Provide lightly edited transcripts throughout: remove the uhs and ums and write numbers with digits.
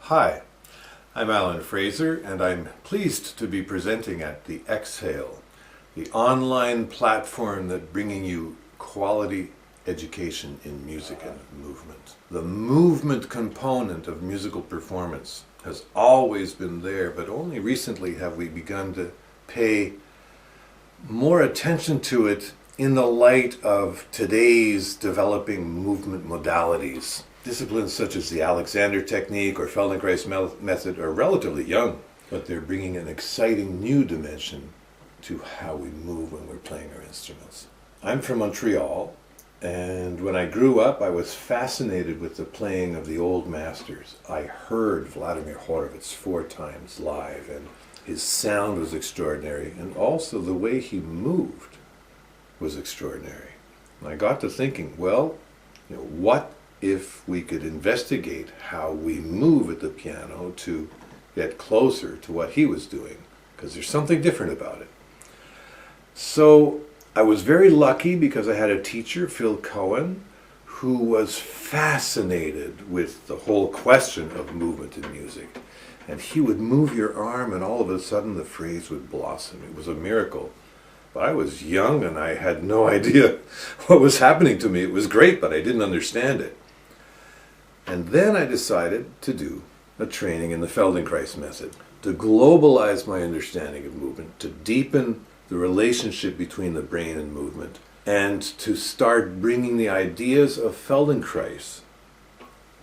Hi, I'm Alan Fraser, and I'm pleased to be presenting at the Exhale, the online platform that's bringing you quality education in music and movement. The movement component of musical performance has always been there, but only recently have we begun to pay more attention to it in the light of today's developing movement modalities. Disciplines such as the Alexander technique or Feldenkrais method are relatively young, but they're bringing an exciting new dimension to how we move when we're playing our instruments. I'm from Montreal, and when I grew up, I was fascinated with the playing of the old masters. I heard Vladimir Horowitz 4 times live, and his sound was extraordinary, and also the way he moved was extraordinary. And I got to thinking, well, what if we could investigate how we move at the piano to get closer to what he was doing, because there's something different about it. So I was very lucky because I had a teacher, Phil Cohen, who was fascinated with the whole question of movement in music. And he would move your arm and all of a sudden the phrase would blossom. It was a miracle. But I was young and I had no idea what was happening to me. It was great, but I didn't understand it. And then I decided to do a training in the Feldenkrais Method, to globalize my understanding of movement, to deepen the relationship between the brain and movement, and to start bringing the ideas of Feldenkrais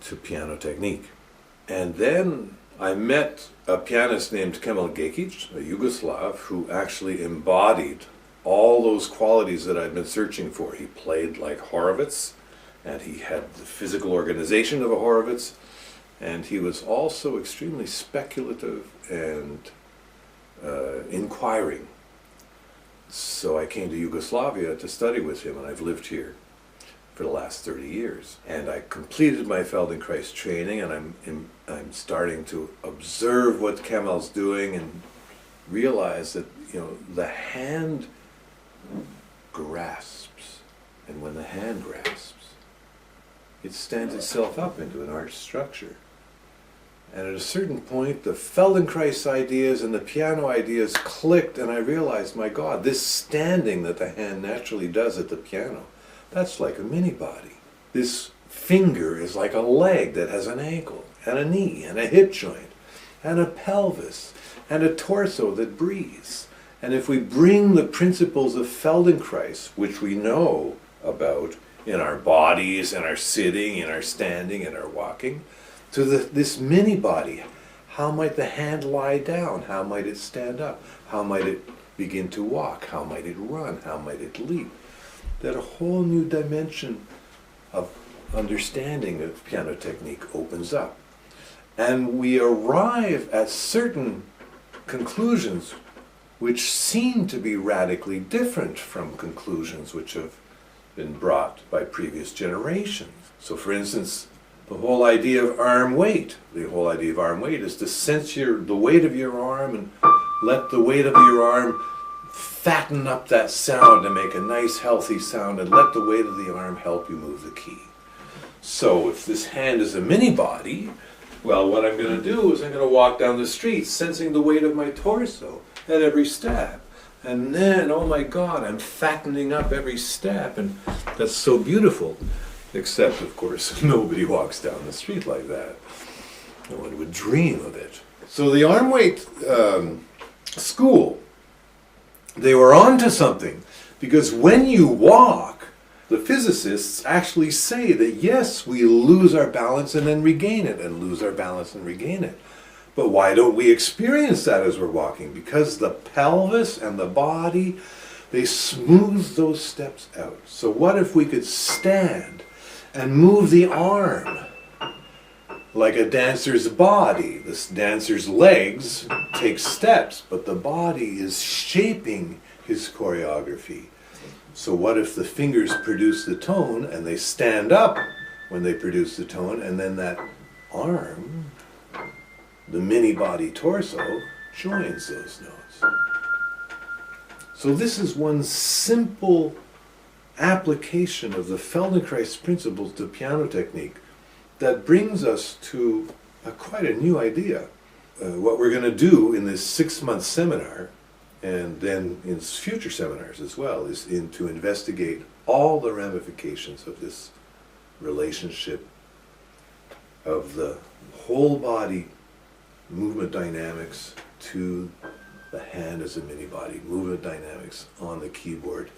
to piano technique. And then I met a pianist named Kemal Gekić, a Yugoslav, who actually embodied all those qualities that I'd been searching for. He played like Horowitz, and he had the physical organization of a Horowitz, and he was also extremely speculative and inquiring. So I came to Yugoslavia to study with him, and I've lived here for the last 30 years. And I completed my Feldenkrais training, and I'm starting to observe what Kemal's doing and realize that the hand grasps, and when the hand grasps, it stands itself up into an arch structure. And at a certain point, the Feldenkrais ideas and the piano ideas clicked, and I realized, my God, this standing that the hand naturally does at the piano, that's like a mini body. This finger is like a leg that has an ankle, and a knee, and a hip joint, and a pelvis, and a torso that breathes. And if we bring the principles of Feldenkrais, which we know about in our bodies, in our sitting, in our standing, in our walking, to this mini body, how might the hand lie down? How might it stand up? How might it begin to walk? How might it run? How might it leap? That a whole new dimension of understanding of piano technique opens up. And we arrive at certain conclusions which seem to be radically different from conclusions which have been brought by previous generations. So for instance, the whole idea of arm weight. The whole idea of arm weight is to sense the weight of your arm and let the weight of your arm fatten up that sound and make a nice healthy sound, and let the weight of the arm help you move the key. So if this hand is a mini body, well, what I'm going to do is I'm going to walk down the street sensing the weight of my torso at every step. And then, oh my God, I'm fattening up every step, and that's so beautiful. Except, of course, nobody walks down the street like that. No one would dream of it. So the arm weight school, they were onto something, because when you walk, the physicists actually say that yes, we lose our balance and then regain it, and lose our balance and regain it. But why don't we experience that as we're walking? Because the pelvis and the body, they smooth those steps out. So what if we could stand and move the arm like a dancer's body? This dancer's legs take steps, but the body is shaping his choreography. So what if the fingers produce the tone and they stand up when they produce the tone, and then that arm, the mini body torso, joins those notes. So this is one simple application of the Feldenkrais principles to piano technique that brings us to quite a new idea. What we're going to do in this 6-month seminar, and then in future seminars as well, is to investigate all the ramifications of this relationship of the whole body movement dynamics to the hand as a mini body, movement dynamics on the keyboard.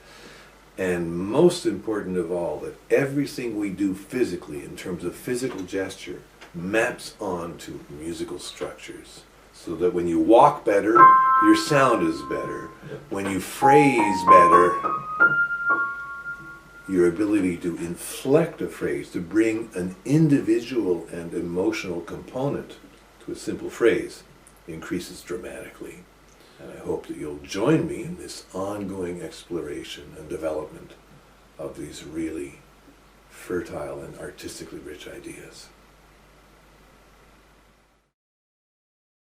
And most important of all, that everything we do physically in terms of physical gesture maps onto musical structures. So that when you walk better, your sound is better. When you phrase better, your ability to inflect a phrase, to bring an individual and emotional component to a simple phrase, increases dramatically. And I hope that you'll join me in this ongoing exploration and development of these really fertile and artistically rich ideas.